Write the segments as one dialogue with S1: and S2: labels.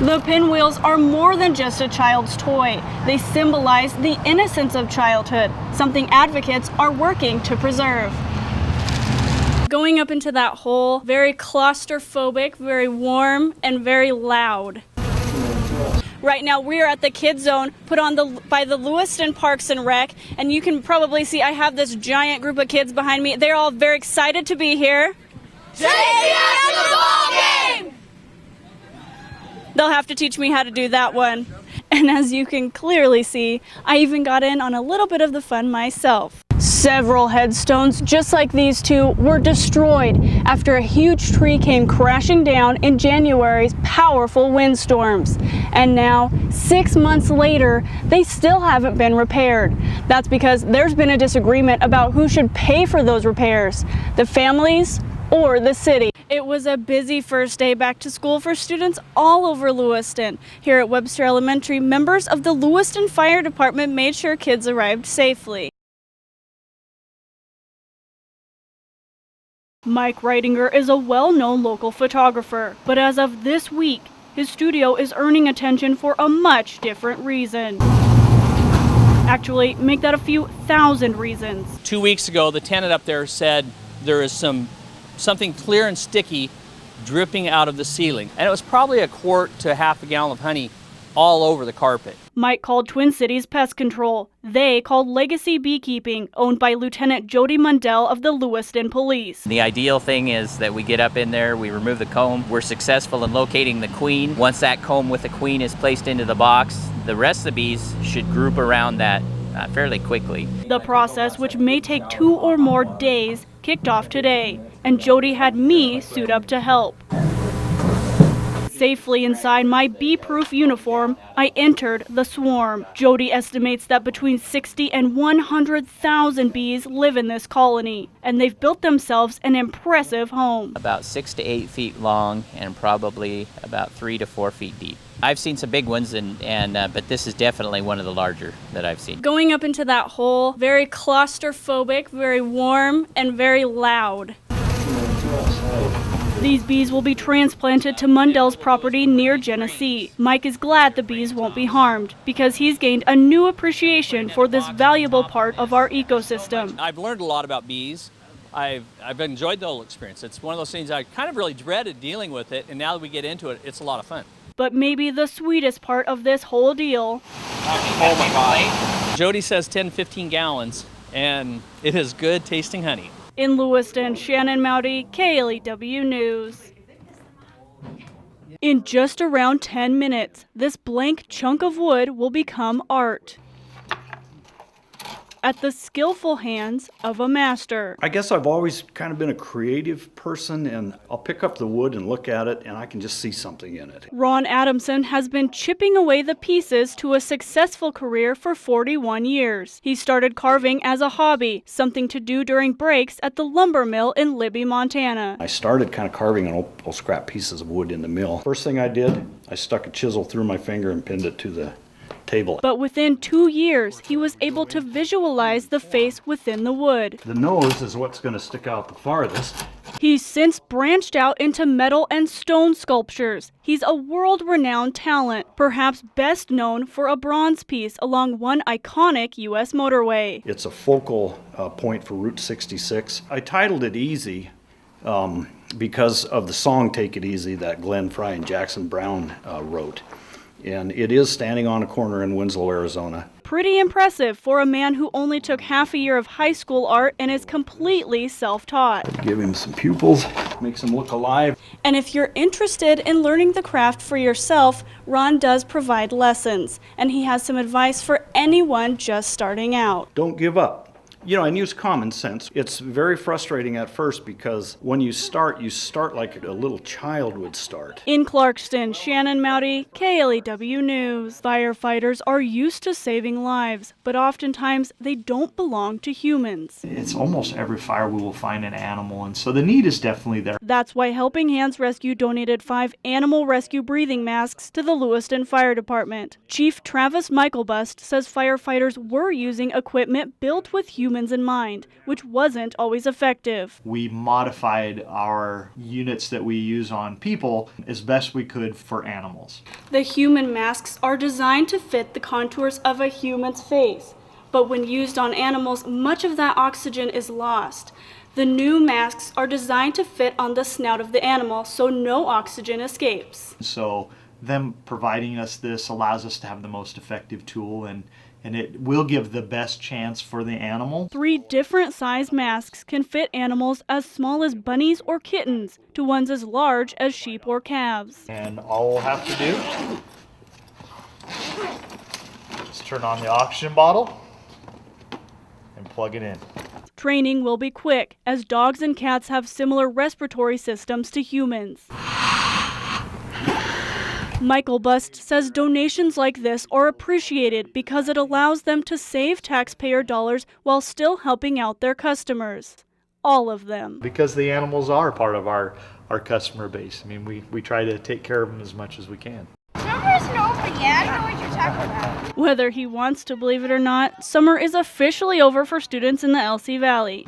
S1: The pinwheels are more than just a child's toy. They symbolize the innocence of childhood, something advocates are working to preserve. Going up into that hole, very claustrophobic, very warm, and very loud. Right now we are at the Kids Zone put on by the Lewiston Parks and Rec, and you can probably see I have this giant group of kids behind me. They're all very excited to be here.
S2: Take me out to the ball game!
S1: They'll have to teach me how to do that one. And as you can clearly see, I even got in on a little bit of the fun myself. Several headstones, just like these two, were destroyed after a huge tree came crashing down in January's powerful windstorms. And now, 6 months later, they still haven't been repaired. That's because there's been a disagreement about who should pay for those repairs, the families or the city. It was a busy first day back to school for students all over Lewiston. Here at Webster Elementary, members of the Lewiston Fire Department made sure kids arrived safely. Mike Reitinger is a well-known local photographer, but as of this week, his studio is earning attention for a much different reason. Actually, make that a few thousand reasons.
S3: 2 weeks ago, the tenant up there said there is something clear and sticky dripping out of the ceiling. And it was probably a quart to half a gallon of honey all over the carpet.
S1: Mike called Twin Cities Pest Control. They called Legacy Beekeeping, owned by Lieutenant Jody Mundell of the Lewiston Police.
S4: The ideal thing is that we get up in there, we remove the comb. We're successful in locating the queen. Once that comb with the queen is placed into the box, the rest of the bees should group around that fairly quickly.
S1: The process, which may take 2 or more days, kicked off today, and Jody had me suit up to help. Safely inside my bee-proof uniform, I entered the swarm. Jody estimates that between 60 and 100,000 bees live in this colony, and they've built themselves an impressive home.
S4: About 6 to 8 feet long and probably about 3 to 4 feet deep. I've seen some big ones, but this is definitely one of the larger that I've seen.
S1: Going up into that hole, very claustrophobic, very warm, and very loud. These bees will be transplanted to Mundell's property near Genesee. Mike is glad the bees won't be harmed because he's gained a new appreciation for this valuable part of our ecosystem.
S3: I've learned a lot about bees. I've enjoyed the whole experience. It's one of those things I kind of really dreaded dealing with it, and now that we get into it, it's a lot of fun.
S1: But maybe the sweetest part of this whole deal.
S3: Oh my God. Jody says 10, 15 gallons, and it is good tasting honey.
S1: In Lewiston, Shannon Moudy, KLEW News. In just around 10 minutes, this blank chunk of wood will become art at the skillful hands of a master.
S5: I guess I've always kind of been a creative person, and I'll pick up the wood and look at it and I can just see something in it.
S1: Ron Adamson has been chipping away the pieces to a successful career for 41 years. He started carving as a hobby, something to do during breaks at the lumber mill in Libby, Montana.
S5: I started kind of carving old scrap pieces of wood in the mill. First thing I did, I stuck a chisel through my finger and pinned it to the table.
S1: But within 2 years, he was able to visualize the face within the wood.
S5: The nose is what's going to stick out the farthest.
S1: He's since branched out into metal and stone sculptures. He's a world-renowned talent, perhaps best known for a bronze piece along one iconic U.S. motorway.
S5: It's a focal point for Route 66. I titled it Easy because of the song Take It Easy that Glenn Frey and Jackson Browne wrote. And it is standing on a corner in Winslow, Arizona.
S1: Pretty impressive for a man who only took half a year of high school art and is completely self-taught.
S5: Give him some pupils, makes him look alive.
S1: And if you're interested in learning the craft for yourself, Ron does provide lessons, and he has some advice for anyone just starting out.
S5: Don't give up. You know, and use common sense. It's very frustrating at first because when you start like a little child would start.
S1: In Clarkston, Shannon Moudy, KLEW News. Firefighters are used to saving lives, but oftentimes they don't belong to humans.
S6: It's almost every fire we will find an animal, and so the need is definitely there.
S1: That's why Helping Hands Rescue donated 5 animal rescue breathing masks to the Lewiston Fire Department. Chief Travis Michaelbust says firefighters were using equipment built with human humans in mind, which wasn't always effective.
S6: We modified our units that we use on people as best we could for animals.
S1: The human masks are designed to fit the contours of a human's face, but when used on animals, much of that oxygen is lost. The new masks are designed to fit on the snout of the animal so no oxygen escapes.
S6: So them providing us this allows us to have the most effective tool, and it will give the best chance for the animal.
S1: 3 different size masks can fit animals as small as bunnies or kittens to ones as large as sheep or calves.
S6: And all we'll have to do is turn on the oxygen bottle and plug it in.
S1: Training will be quick, as dogs and cats have similar respiratory systems to humans. Michael Bust says donations like this are appreciated because it allows them to save taxpayer dollars while still helping out their customers. All of them.
S6: Because the animals are part of our customer base. I mean, we try to take care of them as much as we can.
S2: Summer isn't over yet. I know what you're talking about.
S1: Whether he wants to believe it or not, summer is officially over for students in the LC Valley.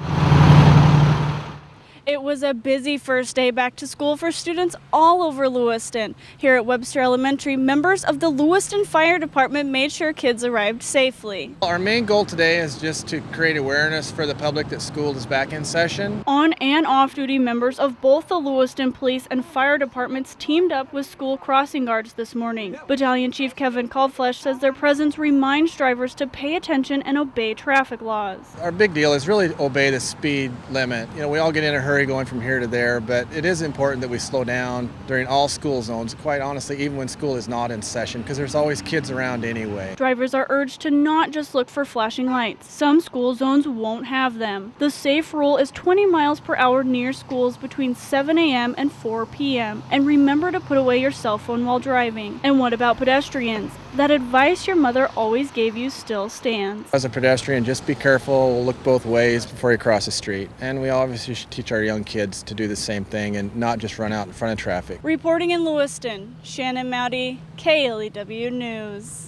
S1: It was a busy first day back to school for students all over Lewiston. Here at Webster Elementary, members of the Lewiston Fire Department made sure kids arrived safely.
S7: Our main goal today is just to create awareness for the public that school is back in session.
S1: On and off-duty members of both the Lewiston Police and Fire Departments teamed up with school crossing guards this morning. Battalion Chief Kevin Caldflesh says their presence reminds drivers to pay attention and obey traffic laws.
S7: Our big deal is really obey the speed limit. You know, we all get in a hurry going from here to there, but it is important that we slow down during all school zones, quite honestly, even when school is not in session, because there's always kids around anyway.
S1: Drivers are urged to not just look for flashing lights. Some school zones won't have them. The safe rule is 20 miles per hour near schools between 7 a.m. and 4 p.m. And remember to put away your cell phone while driving. And what about pedestrians? That advice your mother always gave you still stands.
S7: As a pedestrian, just be careful, look both ways before you cross the street. And we obviously should teach our young kids to do the same thing and not just run out in front of traffic.
S1: Reporting in Lewiston, Shannon Moudy, KLEW News.